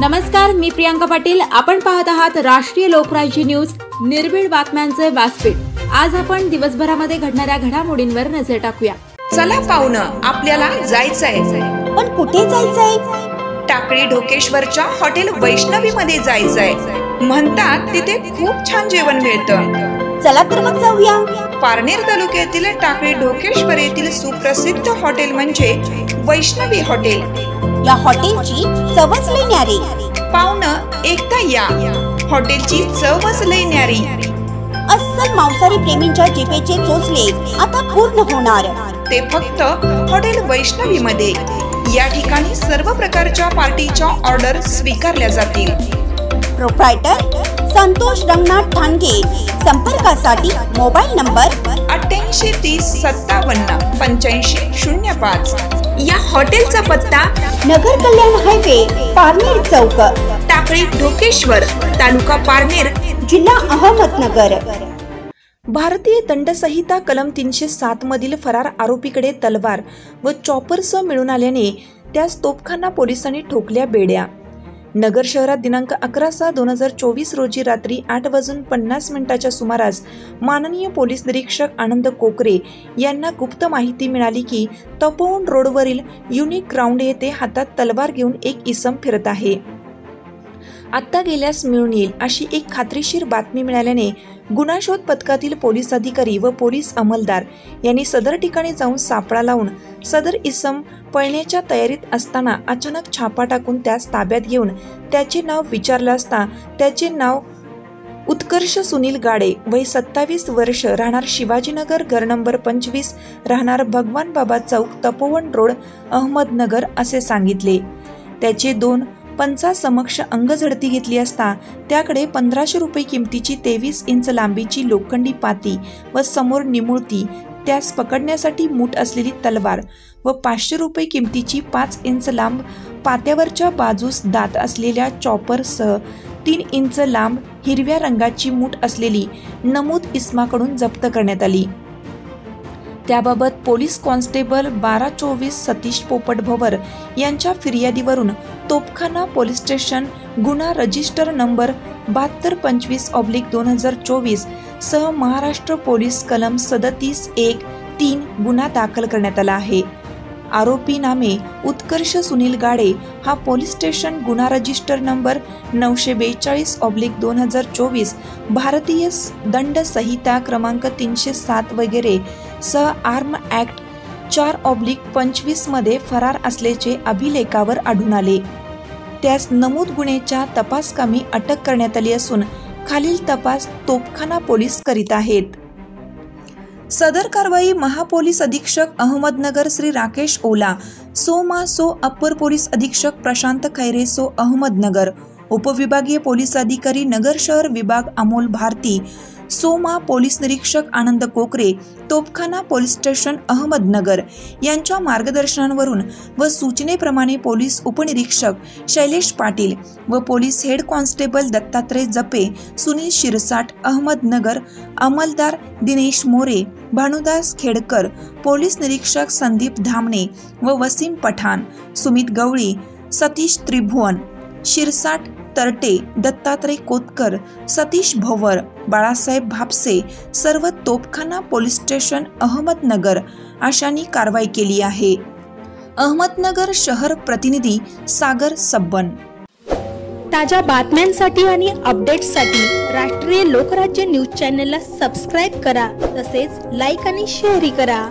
नमस्कार, मी प्रियांका पाटील। आपण पाहत आहात राष्ट्रीय लोकराज्य न्यूज, निर्भीड बातम्यांचे व्यासपीठ। आज आपण दिवसभरामध्ये घडणाऱ्या घडामोडींवर नजर टाकूया। चला पाहुणं, आपल्याला जायचंय। पण कुठे जायचंय? टाकळी ढोकेश्वरच्या हॉटेल वैष्णवी मध्ये जायचंय। म्हणतात तिथे खूप छान जेवण मिळतं। चला तर मग जाऊया। पारनेर तालुक्यातील टाकळी ढोकेश्वर येथील सुप्रसिद्ध हॉटेल म्हणजे वैष्णवी हॉटेल। या हॉटेलची चवच लई न्यारी। पाहुणं, एकदा या, हॉटेलची चवच लई न्यारी। अस्सल मांसाहारी प्रेमींच्या जिभेचे चोचले आता पूर्ण होणार, ते फक्त हॉटेल वैष्णवी मध्ये। या ठिकाणी सर्व प्रकारच्या पार्टीच्या ऑर्डर स्वीकारल्या जातील। प्रोप्रायटर संतोष रंगनाथ ठाणगे। संपर्कासाठी मोबाईल नंबर 88 30 57 85 05। या हॉटेलचा पत्ता नगर कल्याण हायवे, पारनेर चौक, टाकळी ढोकेश्वर, तालुका पारनेर, जिल्हा अहमदनगर। भारतीय दंडसंहिता कलम 307 मधील फरार आरोपीकडे तलवार व चॉपरसह मिळून आल्याने त्यास तोफखाना पोलिसांनी ठोकल्या बेड्या। नगर शहरात दिनांक 11/6/2024 रोजी रात्री 8:50 सुमारास माननीय पोलीस निरीक्षक आनंद कोकरे यांना गुप्त माहिती मिळाली की तपोवन रोडवरील युनिक ग्राउंड येथे हातात तलवार घेऊन एक इसम फिरत आहे। आत्ता गेल्यास मिळून येईल अशी एक खात्रीशीर बातमी मिळाल्याने गुन्हाशोध पथकातील पोलीस अधिकारी व पोलीस अंमलदार यांनी सदर ठिकाणी जाऊन सापळा लावून सदर इसम पळण्याच्या तयारीत असताना अचानक छापा टाकून त्यास ताब्यात घेऊन त्याचे नाव विचारले असता त्याचे नाव उत्कर्ष सुनील गाडे, वय 27 वर्ष, राहणार शिवाजीनगर, घर नंबर 25, राहणार भगवान बाबा चौक, तपोवन रोड, अहमदनगर असे सांगितले। त्याचे 2 पंचासमक्ष अंगझडती घेतली असता त्याकडे 1500 रुपये किमतीची 23 इंच लांबीची लोखंडी पाती व समोर निमुळती, त्यास पकडण्यासाठी मूठ असलेली तलवार व 500 रुपये किमतीची 5 इंच लांब पात्यावरच्या बाजूस दात असलेल्या चॉपरसह 3 इंच लांब हिरव्या रंगाची मूठ असलेली नमूद इसमाकडून जप्त करण्यात आली। त्याबाबत पोलीस कॉन्स्टेबल 1224 सतीश पोपट भवर यांच्या फिर्यादीवरून तोफखाना पोलीस स्टेशन गुन्हा रजिस्टर नंबर 7225/2024 सह महाराष्ट्र पोलीस कलम 37(1)(3) गुन्हा दाखल करण्यात आला आहे। आरोपी नामे उत्कर्ष सुनील गाडे हा पोलीस स्टेशन गुन्हा रजिस्टर नंबर 942/2024 भारतीय दंड संहिता क्रमांक 307 वगैरे सह आर्म ऍक्ट 4/25 मध्ये फरार असल्याचे अभिलेखावर आढळून आले। त्यास नमूद गुन्ह्याच्या तपासकामी अटक करण्यात आली असून खालील तपास तोफखाना पोलीस करीत आहेत। सदर कारवाई महापोलीस अधीक्षक Ahmednagar Shri Rakesh Ola, so upper police अधीक्षक प्रशांत खैरे सो अहमदनगर, उपविभागीय पोलीस अधिकारी नगर शहर विभाग अमोल भारती, सोमा पोलीस निरीक्षक आनंद कोकरे, तोफखाना पोलीस स्टेशन अहमदनगर यांच्या मार्गदर्शनावरून व सूचनेप्रमाणे पोलीस उपनिरीक्षक शैलेश पाटील व पोलीस हेड कॉन्स्टेबल दत्तात्रय जपे, सुनील शिरसाट, अहमदनगर, अंमलदार दिनेश मोरे, भानुदास खेडकर, पोलीस निरीक्षक संदीप धामणे व वसीम पठाण, सुमित गवळी, सतीश त्रिभुवन, शिरसाट तरटे, दत्तात्रय कोतकर, सतीश भवर, बाळासाहेब भापसे सर्व तोफखाना पोलीस स्टेशन अहमदनगर अशांनी कारवाई केली आहे। अहमदनगर शहर प्रतिनिधी सागर सब्बन। ताज्या बातम्यांसाठी आणि अपडेट्ससाठी राष्ट्रीय लोकराज्य न्यूज चॅनलला सबस्क्राईब करा, तसेच लाईक आणि शेअर करा।